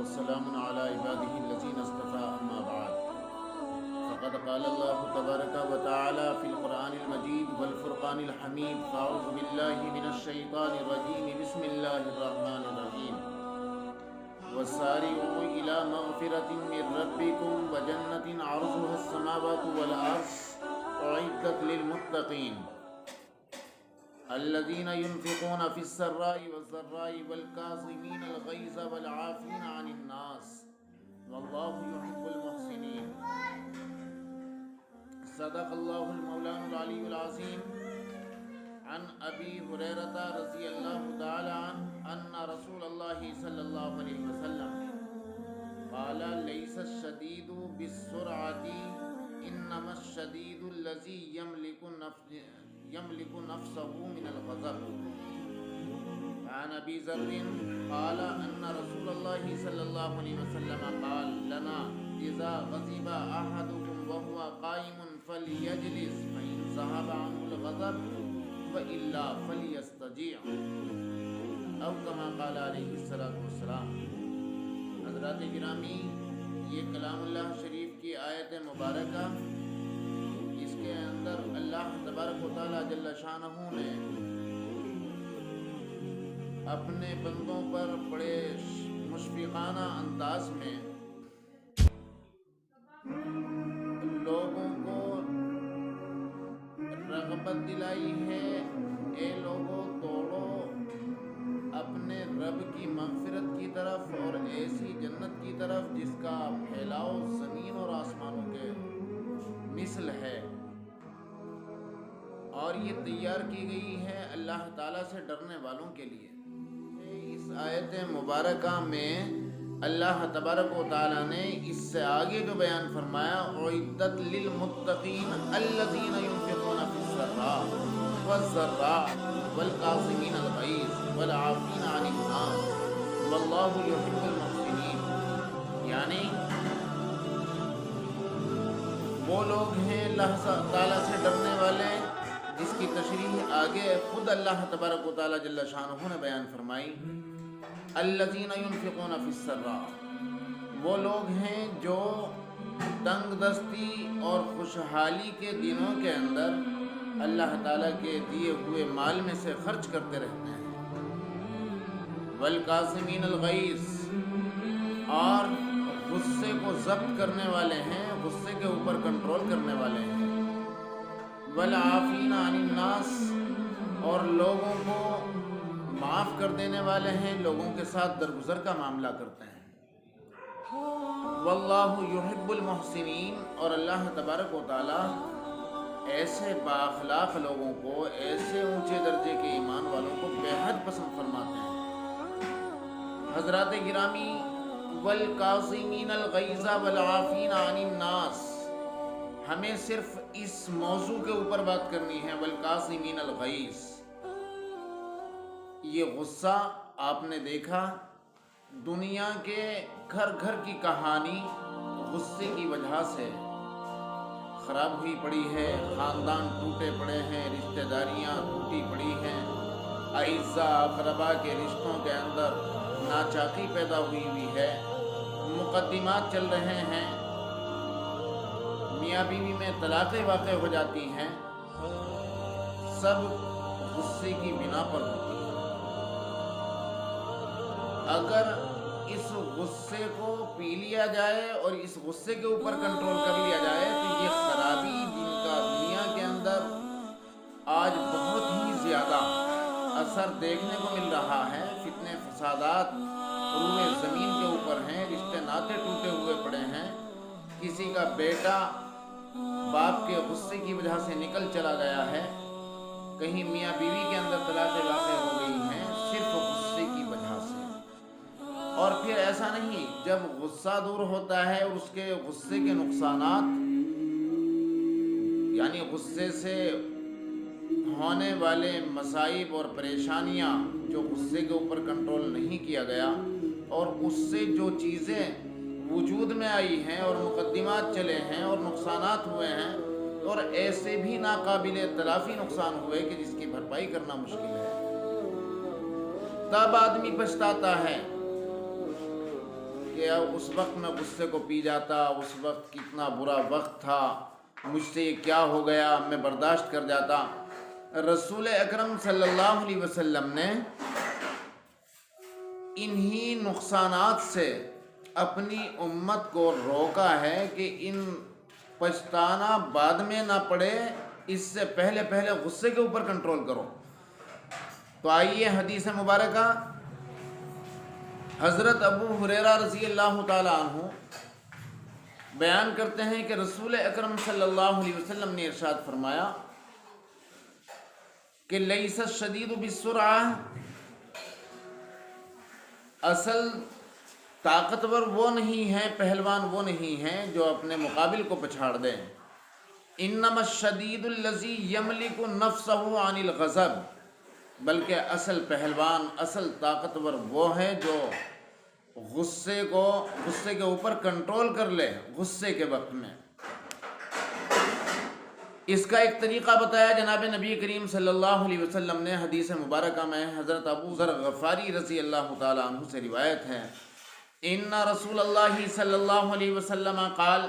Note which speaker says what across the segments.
Speaker 1: وسلام على عباده الذين اصطفى أما بعد فقد قال الله تبارك وتعالى في القرآن المجيد والفرقان الحميد فأعوذ بالله من الشيطان الرجيم بسم الله الرحمن الرحيم وسارعوا إلى مغفرة من ربكم وجنة عرضها السماوات والأرض أعدت للمتقين الذين ينفقون في السراء والضراء والكاظمين الغيظ والعافين عن الناس والله يحب المحسنين صدق الله المولان العلي العظيم عن أبي هريرة رضي الله تعالى عنه أن رسول الله صلى الله عليه وسلم قال ليس الشديد بالسرعة إنما الشديد الذي يملك نفسه من الغضب. عن أبي ذر قال أن رسول الله صلى الله عليه وسلم قال لنا إذا غضب أحدكم وهو قائم فليجلس فإن ذهب عنه الغضب وإلا فليستجيع أو كما قال عليه الصلاة والسلام. حضرات گرامی، یہ کلام اللہ شریف کی آیت مبارکہ، اس کے اندر اللہ تبارک و تعالی جل شانہ نے اپنے بندوں پر بڑے مشفقانہ انداز میں لوگوں کو رغبت دلائی ہے، اے لوگوں توڑو اپنے رب کی مغفرت کی طرف اور ایسی جنت کی طرف جس کا پھیلاؤ زمین اور آسمانوں کے مثل ہے، اور یہ تیار کی گئی ہے اللہ تعالیٰ سے ڈرنے والوں کے لیے۔ اس آیت مبارکہ میں اللہ تبارک و تعالیٰ نے اس سے آگے جو بیان فرمایا اعدت للمتقین الذین ينفقون فی السراء والضراء والکاظمین الغیظ والعافین عن الناس واللہ یحب المحسنین، یعنی وہ لوگ ہیں اللہ تعالیٰ سے ڈرنے والے، جس کی تشریح آگے خود اللہ تبارک و تعالیٰ جل شانہ نے بیان فرمائی۔ الذین ينفقون فی السراء، وہ لوگ ہیں جو تنگ دستی اور خوشحالی کے دنوں کے اندر اللہ تعالیٰ کے دیے ہوئے مال میں سے خرچ کرتے رہتے ہیں۔ والکاظمین الغیظ، اور غصے کو ضبط کرنے والے ہیں، غصے کے اوپر کنٹرول کرنے والے ہیں۔ والعافین عن الناس، اور لوگوں کو معاف کر دینے والے ہیں، لوگوں کے ساتھ درگزر کا معاملہ کرتے ہیں۔ واللہ یحب المحسنین، اور اللہ تبارک و تعالی ایسے بااخلاق لوگوں کو، ایسے اونچے درجے کے ایمان والوں کو بے حد پسند فرماتے ہیں۔ حضرات گرامی، والکاظمین الغیظ والعافین عن الناس، ہمیں صرف اس موضوع کے اوپر بات کرنی ہے۔ والکاظمین الغیظ، یہ غصہ آپ نے دیکھا، دنیا کے گھر گھر کی کہانی غصے کی وجہ سے خراب ہوئی پڑی ہے، خاندان ٹوٹے پڑے ہیں، رشتہ داریاں ٹوٹی پڑی ہیں، اعزاء اقربا کے رشتوں کے اندر ناچاکی پیدا ہوئی ہے، مقدمات چل رہے ہیں، میاں بیوی میں طلاقیں واقع ہو جاتی ہیں، سب غصے کی بنا پر ہوتی ہے۔ اگر اس غصے کو پی لیا جائے اور اس غصے کے اوپر کنٹرول کر لیا جائے تو یہ خرابی جن کا دنیا کے اندر آج بہت ہی زیادہ اثر دیکھنے کو مل رہا ہے، فتنے فسادات روئے زمین کے اوپر ہیں، رشتے ناطے ٹوٹے ہوئے پڑے ہیں، کسی کا بیٹا باپ کے غصے کی وجہ سے نکل چلا گیا ہے، کہیں میاں بیوی کے اندر طلاقیں واقع ہو گئی ہیں صرف غصے کی وجہ سے۔ اور پھر ایسا نہیں، جب غصہ دور ہوتا ہے اور اس کے غصے کے نقصانات، یعنی غصے سے ہونے والے مصائب اور پریشانیاں جو غصے کے اوپر کنٹرول نہیں کیا گیا، اور اس سے جو چیزیں وجود میں آئی ہیں اور مقدمات چلے ہیں اور نقصانات ہوئے ہیں، اور ایسے بھی ناقابل تلافی نقصان ہوئے کہ جس کی بھرپائی کرنا مشکل ہے، تب آدمی پچھتاتا ہے کہ کہ اس وقت میں غصے کو پی جاتا، اس وقت کتنا برا وقت تھا، مجھ سے یہ کیا ہو گیا، میں برداشت کر جاتا۔ رسول اکرم صلی اللہ علیہ وسلم نے انہی نقصانات سے اپنی امت کو روکا ہے کہ ان پچھتانا بعد میں نہ پڑے، اس سے پہلے غصے کے اوپر کنٹرول کرو۔ تو آئیے حدیث مبارکہ حضرت ابو ہریرہ رضی اللہ تعالی عنہ بیان کرتے ہیں کہ رسول اکرم صلی اللہ علیہ وسلم نے ارشاد فرمایا کہ لیس الشدید بالسرعہ، اصل طاقتور وہ نہیں ہے، پہلوان وہ نہیں ہے جو اپنے مقابل کو پچھاڑ دیں، انما الشدید الذی یملک نفسہ عن الغضب، بلکہ اصل پہلوان، اصل طاقتور وہ ہے جو غصے کے اوپر کنٹرول کر لے غصے کے وقت میں۔ اس کا ایک طریقہ بتایا جناب نبی کریم صلی اللہ علیہ وسلم نے حدیث مبارکہ میں، حضرت ابو ذر غفاری رضی اللہ تعالی عنہ سے روایت ہے، ان رسول اللہ صلی اللہ علیہ وسلم قال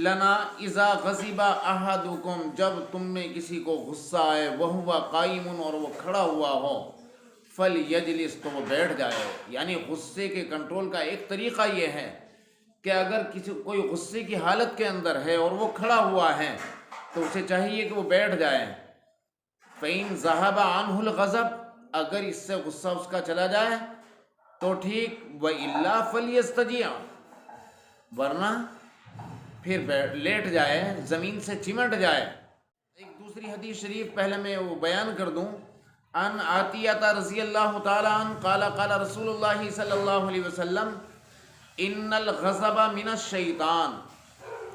Speaker 1: لنا اذا غضب احدکم، جب تم میں کسی کو غصہ آئے، وہو قائم، اور وہ کھڑا ہوا ہو، فلیجلس، تو وہ بیٹھ جائے۔ یعنی غصے کے کنٹرول کا ایک طریقہ یہ ہے کہ اگر کوئی غصے کی حالت کے اندر ہے اور وہ کھڑا ہوا ہے تو اسے چاہیے کہ وہ بیٹھ جائے۔ فَإِن ذَهَبَ عَنْهُ الْغَضَبُ، اگر اس سے غصہ اس کا چلا جائے تو ٹھیک، وَإِلَّا فَلْيَسْتَجِعْ، ورنہ پھر لیٹ جائے، زمین سے چمٹ جائے۔ ایک دوسری حدیث شریف پہلے میں وہ بیان کر دوں، ان عطیہ رضی اللہ تعالی عنہ قال قال رسول اللہ صلی اللہ علیہ وسلم ان الغضب من الشیطان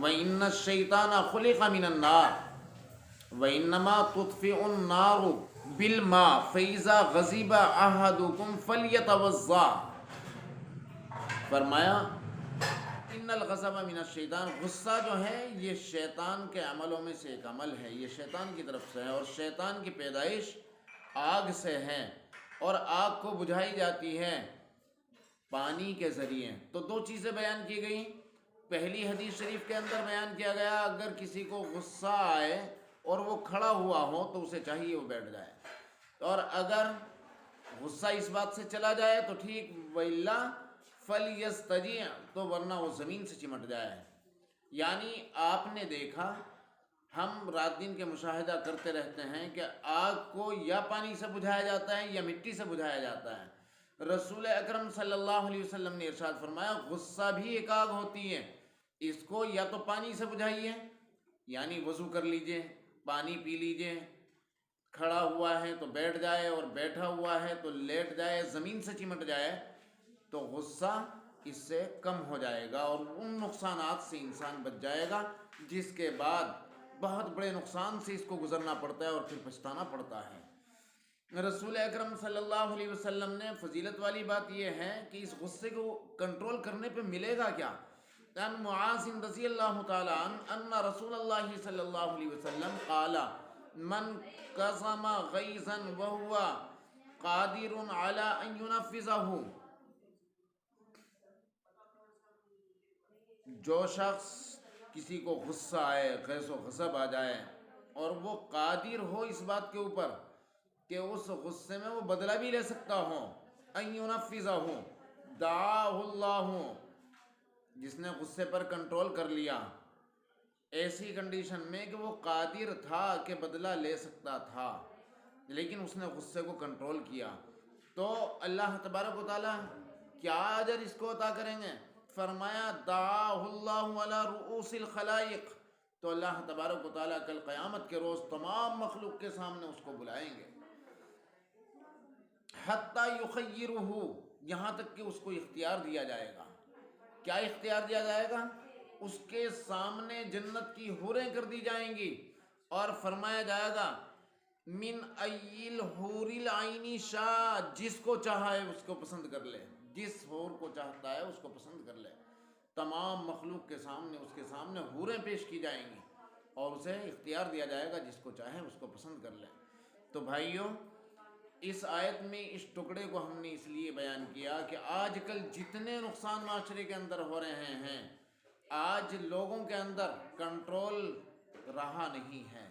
Speaker 1: وان الشیطان خلق من النار وانما تطفئ النار بالماء فاذا غضب احدکم فلیتوضا۔ فرمایا ان الغضب من الشیطان، غصہ جو ہے یہ شیطان کے عملوں میں سے ایک عمل ہے، یہ شیطان کی طرف سے ہے، اور شیطان کی پیدائش آگ سے ہے، اور آگ کو بجھائی جاتی ہے پانی کے ذریعے۔ تو دو چیزیں بیان کی گئی۔ پہلی حدیث شریف کے اندر بیان کیا گیا اگر کسی کو غصہ آئے اور وہ کھڑا ہوا ہو تو اسے چاہیے وہ بیٹھ جائے، اور اگر غصہ اس بات سے چلا جائے تو ٹھیک، وَإِلَّا فَلْيَسْتَجِعْ، تو ورنہ وہ زمین سے چمٹ جائے۔ یعنی آپ نے دیکھا، ہم رات دن کے مشاہدہ کرتے رہتے ہیں کہ آگ کو یا پانی سے بجھایا جاتا ہے یا مٹی سے بجھایا جاتا ہے۔ رسول اکرم صلی اللہ علیہ وسلم نے ارشاد فرمایا غصہ بھی ایک آگ ہوتی ہے، اس کو یا تو پانی سے بجھائیے، یعنی وضو کر لیجئے، پانی پی لیجئے، کھڑا ہوا ہے تو بیٹھ جائے، اور بیٹھا ہوا ہے تو لیٹ جائے، زمین سے چمٹ جائے، تو غصہ اس سے کم ہو جائے گا اور ان نقصانات سے انسان بچ جائے گا جس کے بعد بہت بڑے نقصان سے اس کو گزرنا پڑتا ہے اور پھر پچھتانا پڑتا ہے۔ رسول اکرم صلی اللہ علیہ وسلم نے، فضیلت والی بات یہ ہے کہ اس غصے کو کنٹرول کرنے پہ ملے گا کیا؟ ان معاذ رضی اللہ تعالی عنہ ان رسول اللہ صلی اللہ علیہ وسلم قال من کظم غیظا وهو قادر علی ان ينفذه، جو شخص کسی کو غصہ آئے، غیظ و غضب آ جائے، اور وہ قادر ہو اس بات کے اوپر کہ اس غصے میں وہ بدلہ بھی لے سکتا ہو، ان ينفذه، دعاہ اللہ، جس نے غصے پر کنٹرول کر لیا ایسی کنڈیشن میں کہ وہ قادر تھا کہ بدلہ لے سکتا تھا لیکن اس نے غصے کو کنٹرول کیا، تو اللہ تبارک و تعالی کیا اجر اس کو عطا کریں گے؟ فرمایا دعاہ اللہ علی رؤوس الخلائق، تو اللہ تبارک و تعالی کل قیامت کے روز تمام مخلوق کے سامنے اس کو بلائیں گے، حتی یخیرہ، یہاں تک کہ اس کو اختیار دیا جائے گا۔ کیا اختیار دیا جائے گا؟ اس کے سامنے جنت کی حوریں کر دی جائیں گی اور فرمایا جائے گا من ایل حور العین شاء، جس کو چاہا ہے اس کو پسند کر لے، جس حور کو چاہتا ہے اس کو پسند کر لے۔ تمام مخلوق کے سامنے، اس کے سامنے حوریں پیش کی جائیں گی اور اسے اختیار دیا جائے گا جس کو چاہے اس کو پسند کر لے۔ تو بھائیوں، اس آیت میں اس ٹکڑے کو ہم نے اس لیے بیان کیا کہ آج کل جتنے نقصان معاشرے کے اندر ہو رہے ہیں، آج لوگوں کے اندر کنٹرول رہا نہیں ہے،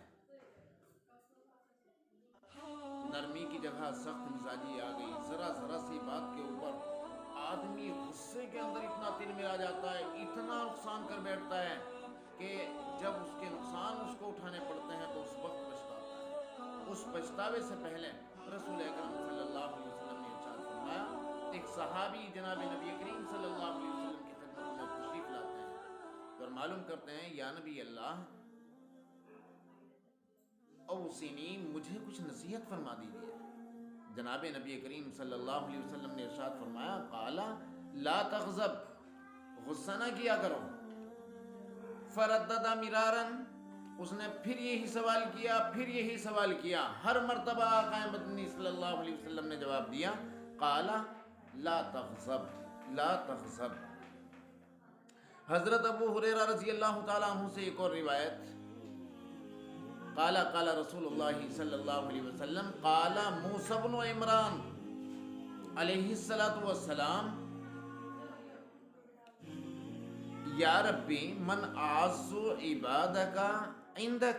Speaker 1: نرمی کی جگہ سخت مزاجی آ گئی، ذرا سی بات کے اوپر آدمی غصے کے اندر اتنا تل ملا جاتا ہے، اتنا نقصان کر بیٹھتا ہے کہ جب اس کے نقصان اس کو اٹھانے پڑتے ہیں تو اس وقت پچھتاتا ہے۔ اس پچھتاوے سے پہلے رسول اکرم صلی اللہ علیہ وسلم نے ارشاد فرمایا، ایک صحابی جناب نبی کریم صلی اللہ علیہ وسلم کی خدمت میں تشریف لاتے ہیں اور معلوم کرتے ہیں، یا نبی اللہ اوصینی، مجھے کچھ نصیحت فرما دیجیے۔ جناب نبی کریم صلی اللہ علیہ وسلم نے ارشاد فرمایا، قال لا تغضب، غصہ نہ کیا کرو۔ فردد مرارا، اس نے پھر یہی سوال کیا، ہر مرتبہ آقا مدنی صلی اللہ علیہ وسلم نے جواب دیا، قال لا تغضب۔ حضرت ابو ہریرہ رضی اللہ تعالیٰ عنہ سے ایک اور روایت، قال رسول اللہ صلی اللہ علیہ وسلم، قال موسیٰ بن عمران علیہ السلام، یا ربی من اعز عبادک عندک،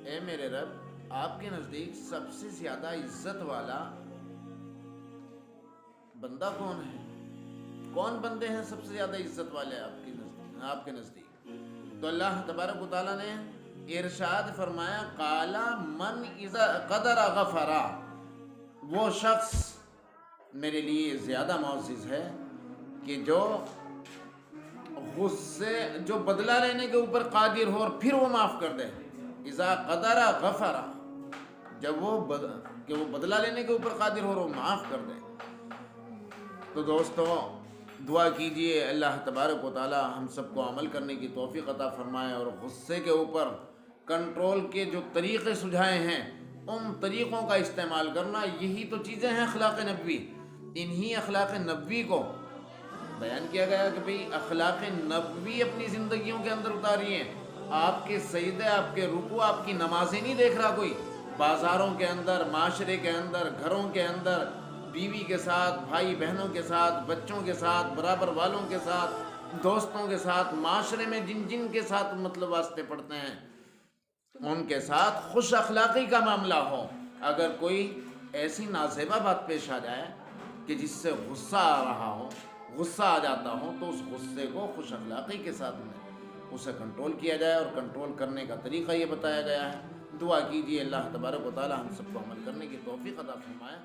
Speaker 1: اے میرے رب آپ کے نزدیک سب سے زیادہ عزت والا بندہ کون ہے؟ کون بندے ہیں سب سے زیادہ عزت والے آپ کے نزدیک؟ تو اللہ تبارک و تعالیٰ نے ارشاد فرمایا، قال من اذا قدر غفر، وہ شخص میرے لیے زیادہ معزز ہے کہ جو غصے، جو بدلہ لینے کے اوپر قادر ہو اور پھر وہ معاف کر دے۔ اذا قدر غفر، جب وہ بدلہ لینے کے اوپر قادر ہو اور وہ معاف کر دے۔ تو دوستو دعا کیجئے اللہ تبارک و تعالی ہم سب کو عمل کرنے کی توفیق عطا فرمائے، اور غصے کے اوپر کنٹرول کے جو طریقے سجھائے ہیں ان طریقوں کا استعمال کرنا، یہی تو چیزیں ہیں اخلاق نبوی۔ انہی اخلاق نبوی کو بیان کیا گیا کہ بھئی اخلاق نبوی اپنی زندگیوں کے اندر اتاریے۔ آپ کے سجدے، آپ کے رکوع، آپ کی نمازیں نہیں دیکھ رہا کوئی، بازاروں کے اندر، معاشرے کے اندر، گھروں کے اندر، بیوی کے ساتھ، بھائی بہنوں کے ساتھ، بچوں کے ساتھ، برابر والوں کے ساتھ، دوستوں کے ساتھ، معاشرے میں جن کے ساتھ واسطے پڑتے ہیں ان کے ساتھ خوش اخلاقی کا معاملہ ہو۔ اگر کوئی ایسی نازیبہ بات پیش آ جائے کہ جس سے غصہ آ رہا ہو، غصہ آ جاتا ہو، تو اس غصے کو خوش اخلاقی کے ساتھ میں اسے کنٹرول کیا جائے، اور کنٹرول کرنے کا طریقہ یہ بتایا گیا ہے۔ دعا کیجیے اللہ تبارک و تعالی ہم سب کو عمل کرنے کی توفیق عطا فرمائے۔